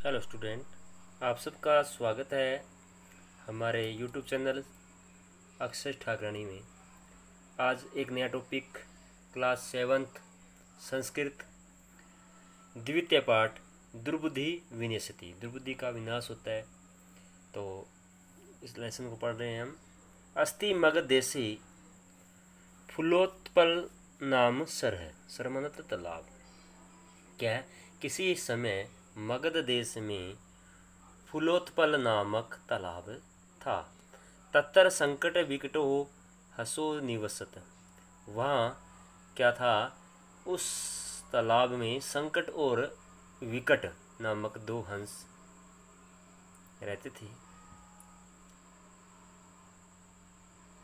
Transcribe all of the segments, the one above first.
Hello student, आप सबका स्वागत है हमारे यूट्यूब चैनल अक्षय ठाकरानी में। आज एक नया टॉपिक क्लास 7th संस्कृत द्वितीय पाठ दुर्बुद्धि विनश्यति, दुर्बुद्धि का विनाश होता है। तो इस लेसन को पढ़ रहे हैं हम। अस्ति मगध देशी फूलोत्पल नाम सर है। सर मतलब तालाब। क्या है? किसी समय मगध देश में फूलोत्पल नामक तालाब था। तत्तर संकट विकटो हसो निवसत। वहाँ क्या था? उस तालाब में संकट और विकट नामक दो हंस रहते थे।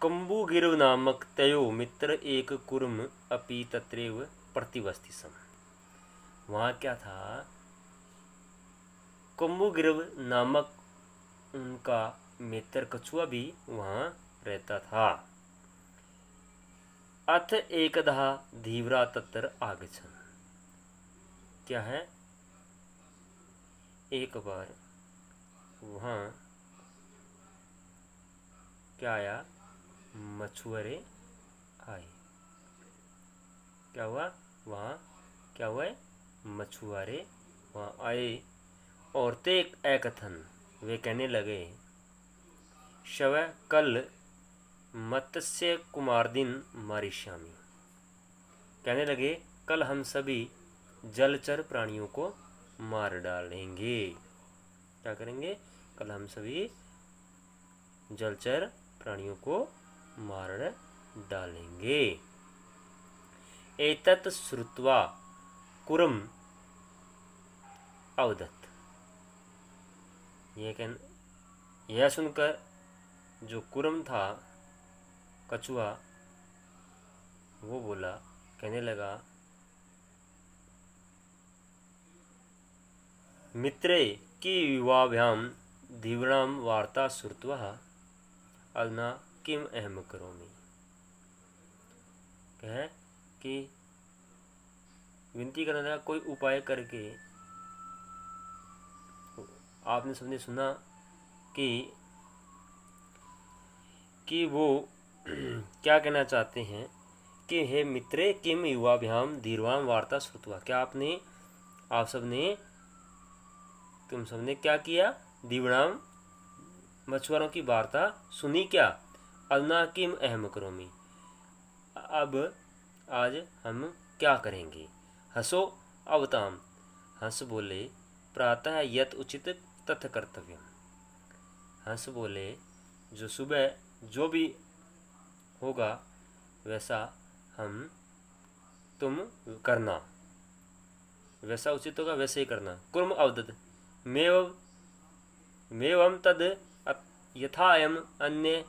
कंबुगिरव नामक तयो मित्र एक कुर्म अपि तत्रैव प्रतिवस्ति सम। वहाँ क्या था? कंबुगिरव नामक उनका मित्र कछुआ भी वहाँ रहता था। अथ एकदा धीवरा तत्र आगछन। क्या है? एक बार वहाँ क्या आया? मछुआरे आए। क्या हुआ? वहाँ क्या हुआ? मछुआरे वहाँ आए और ते एकथन, वे कहने लगे, शव कल मत्स्य कुमारदिन मारिष्यामि। कहने लगे कल हम सभी जलचर प्राणियों को मार डालेंगे। क्या करेंगे? कल हम सभी जलचर प्राणियों को मार डालेंगे। एतत् श्रुत्वा कुरम अवदत्। यह सुनकर जो कुरम था कछुआ, वो बोला, कहने लगा, मित्रे कि युवाभ्याम धीवराम वार्ता श्रुत्वा अधुना किम अहम करोमि। कहे कि विनती करने लगा, कोई उपाय करके। आपने सबने सुना कि वो क्या कहना चाहते हैं कि हे मित्रे किम युवाभ्याम धीरवाम वार्ता श्रुत्वा। क्या आप सबने तुम सबने क्या किया? धीवराम मछुआरों की वार्ता सुनी क्या? अधुना किम अहम करोमि। अब आज हम क्या करेंगे? हसो अवताम। हंस बोले, प्रातः यत उचित तथ कर्तव्यम। हंस बोले, जो सुबह जो भी होगा वैसा तुम करना, वैसा उचित होगा वैसे ही करना। कुर्म अवदत् मेवम तद यथा अयम अन्य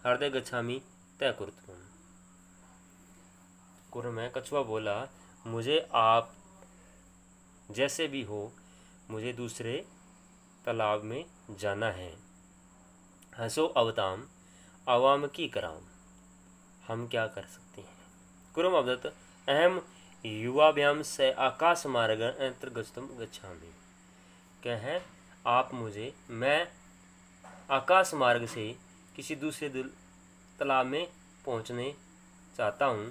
हृदय गच्छामि तय कुरुत्वम। कुर्म है कछुआ बोला, मुझे आप जैसे भी हो, मुझे दूसरे तालाब में जाना है। हंसो अवताम अवाम की कराम। हम क्या कर सकते हैं? कुरम अवदत् अहम युवाभ्याम से आकाश मार्ग अंतर्गतम गच्छामि। क्या है? मैं आकाश मार्ग से किसी दूसरे तालाब में पहुंचने चाहता हूं।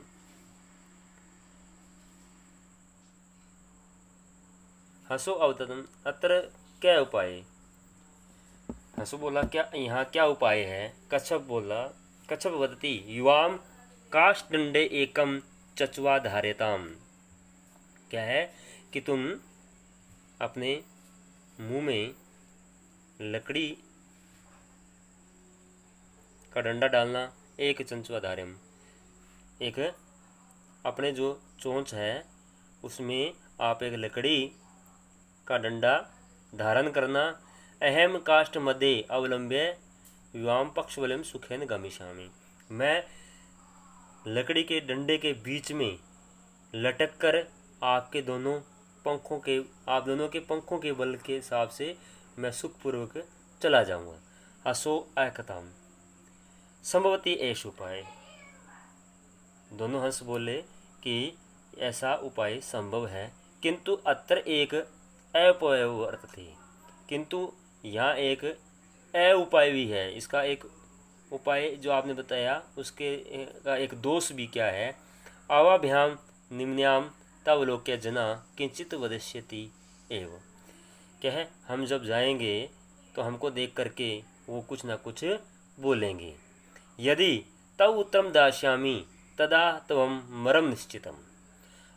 हंसो अवततम अत्र क्या उपाय? हंसो बोला, क्या यहाँ क्या उपाय है? कच्छप बोला, कच्छप वदति युवाम काष्ठदंडे एकम चचवा धार्यताम। क्या है कि तुम अपने मुंह में लकड़ी का डंडा डालना, एक चंचुआ धार्यम, एक अपने जो चोंच है उसमें आप एक लकड़ी का डंडा धारण करना। अहम काष्ठ मध्य अवलंब्य युवाम पक्षबलम सुखेन गमिष्यामि। मैं लकड़ी के डंडे के बीच में लटक कर आप दोनों के पंखों के बल के हिसाब से मैं सुखपूर्वक चला जाऊंगा। हसो एकताम संभवती एष उपाय। दोनों हंस बोले कि ऐसा उपाय संभव है, किंतु अत्र एक अपोय वर्तते। किंतु यहाँ एक ए उपाय भी है। इसका एक उपाय जो आपने बताया उसके का एक दोष भी क्या है। आवाभ्याम निम्न्याम तब लोक्य जना किंचित वदिष्यति एव। क्या है, हम जब जाएंगे तो हमको देख करके वो कुछ ना कुछ बोलेंगे। यदि तब उत्तरम दास्यामि तदा त्वं मरम निश्चितम।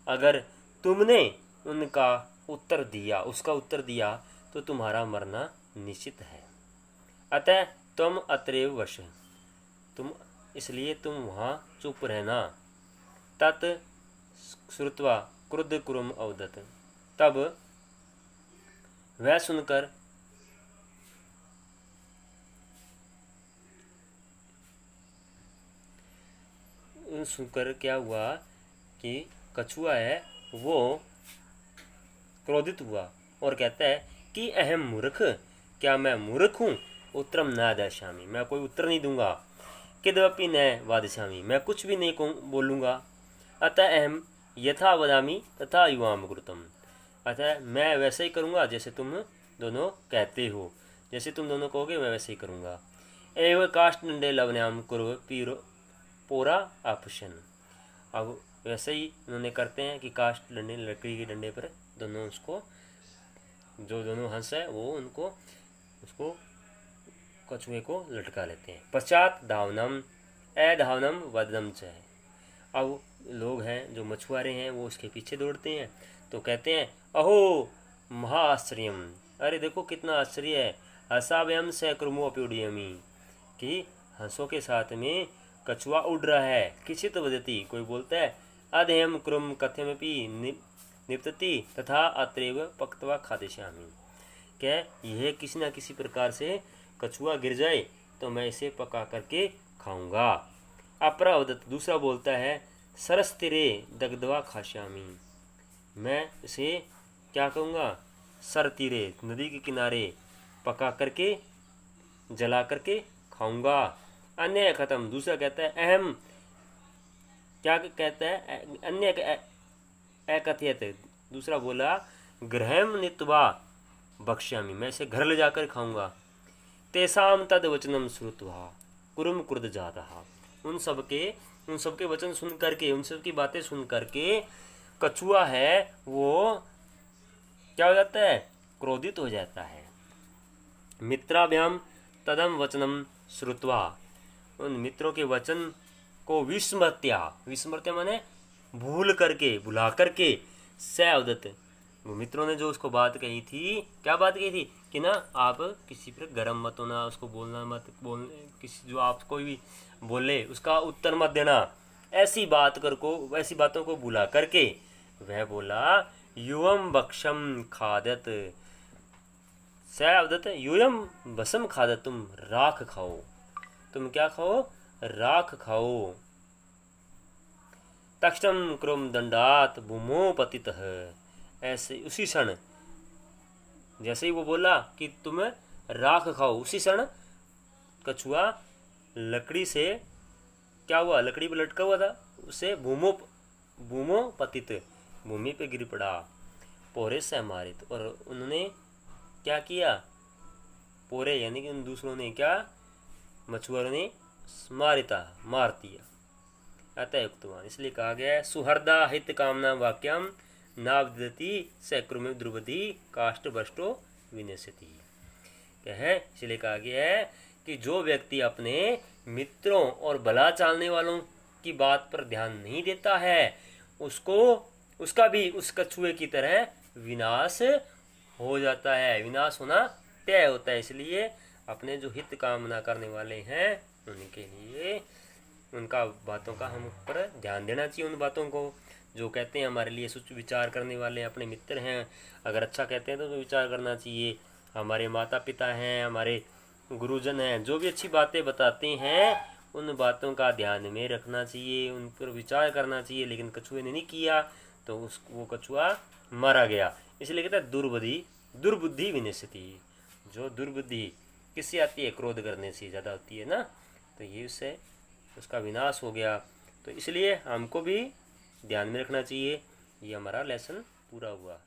अगर तुमने उनका उत्तर दिया, उसका उत्तर दिया, तो तुम्हारा मरना निश्चित है। अतः तुम अत्रैव वश, तुम इसलिए तुम वहाँ चुप रहना। तत् श्रुत्वा क्रुद्ध कुरुम अवदत्। तब वह सुनकर क्या हुआ कि कछुआ है वो क्रोधित हुआ और कहता है कि अहम मूर्ख, क्या मैं मूर्ख हूँ? उत्तरम न दास्यामि, मैं कोई उत्तर नहीं दूंगा। किद्वपि न वादिष्यामि, मैं कुछ भी नहीं बोलूँगा। अतः अहम यथा वदामि तथा युवाम गुरुतम, अतः मैं वैसे ही करूँगा जैसे तुम दोनों कहते हो, जैसे तुम दोनों कहोगे मैं वैसे ही करूँगा। एवं काष्ठ दंडे लवन्याम कुरु पीरो पोरा आपुशन। अब वैसे ही उन्होंने करते हैं कि काष्ठ डंडे, लकड़ी के डंडे पर दोनों उसको, जो दोनों हंस है वो उनको उसको कछुए को लटका लेते हैं। पश्चात धावनम अधावनम वदनम च। अब लोग हैं जो मछुआरे हैं वो उसके पीछे दौड़ते हैं तो कहते हैं अहो महाआश्चर्यम, अरे देखो कितना आश्चर्य है। असाव्यम सक्रमो अप्युडियमी, कि हंसों के साथ में कछुआ उड़ रहा है। किसित वदति, कोई बोलता है अधेयम क्रुम कथ्यमपि निपतति तथा अत्रैव पक्त्वा खादिष्यामि, क्या यह किसी न किसी प्रकार से कछुआ गिर जाए तो मैं इसे पका करके खाऊंगा। अपरावदत, दूसरा बोलता है सरस्तिरे दग्धवा खाश्यामि, मैं इसे क्या कहूँगा, सर तीरे, नदी के किनारे पका करके जला करके खाऊंगा। अन्य खत्म, दूसरा कहता है अहम, क्या कहता है, अन्य अकथयत, दूसरा बोला गृहम नित्वा भक्ष्यामि, मैं इसे घर ले जाकर खाऊंगा। तेसाम तद वचनम श्रुत्वा कुरुम क्रुद्ध जातः, उन सबके वचन सुन करके, उन सब की बातें सुन करके कछुआ है वो क्या हो जाता है, क्रोधित हो जाता है। मित्राभ्याम तदम वचनम श्रुत्वा, उन मित्रों के वचन को विस्मृत्या, विस्मृत्या माने भूल करके, भुला करके, सवदत, वो मित्रों ने जो उसको बात कही थी, क्या बात कही थी कि ना आप किसी पर गर्म मत होना, उसको बोलना मत, किसी जो आप कोई भी बोले उसका उत्तर मत देना, ऐसी बातों को भुला करके वह बोला युवम बक्षम खादत, सवदत यूयम बसम खादत, तुम राख खाओ, तुम क्या खाओ, राख खाओ। तक्षण क्रुम दंडात भूमो पतितः, ऐसे उसी क्षण जैसे ही वो बोला कि तुम राख खाओ, उसी क्षण कछुआ लकड़ी से क्या हुआ, लकड़ी पर लटका हुआ था, उसे भूमो पतित, भूमि पे गिर पड़ा। पोरे से मारित, और उन्होंने क्या किया, पोरे यानी कि उन दूसरों ने क्या, मछुआरों ने मारिता, मार दिया। अतः उक्तवान, इसलिए कहा गया है सुहृदा हित कामना वाक्यम नावदति सक्रम द्रुपदी काष्ठ भ्रष्टो विनश्यति, क्या है, इसलिए कहा गया है कि जो व्यक्ति अपने मित्रों और भला चालने वालों की बात पर ध्यान नहीं देता है उसका भी उस कछुए की तरह विनाश हो जाता है, विनाश होना तय होता है। इसलिए अपने जो हित कामना करने वाले हैं उनके लिए उनका बातों का हम पर ध्यान देना चाहिए। उन बातों को जो कहते हैं हमारे लिए सुच विचार करने वाले अपने मित्र हैं, अगर अच्छा कहते हैं तो विचार करना चाहिए। हमारे माता पिता हैं, हमारे गुरुजन हैं, जो भी अच्छी बातें बताते हैं उन बातों का ध्यान में रखना चाहिए, उन पर विचार करना चाहिए। लेकिन कछुए ने नहीं किया तो वो कछुआ मारा गया। इसलिए कहता है दुर्बुद्धि विनश्यति, जो दुर्बुद्धि किससे आती है, क्रोध करने से ज़्यादा होती है ना, तो ये उससे उसका विनाश हो गया। तो इसलिए हमको भी ध्यान में रखना चाहिए। ये हमारा लेसन पूरा हुआ।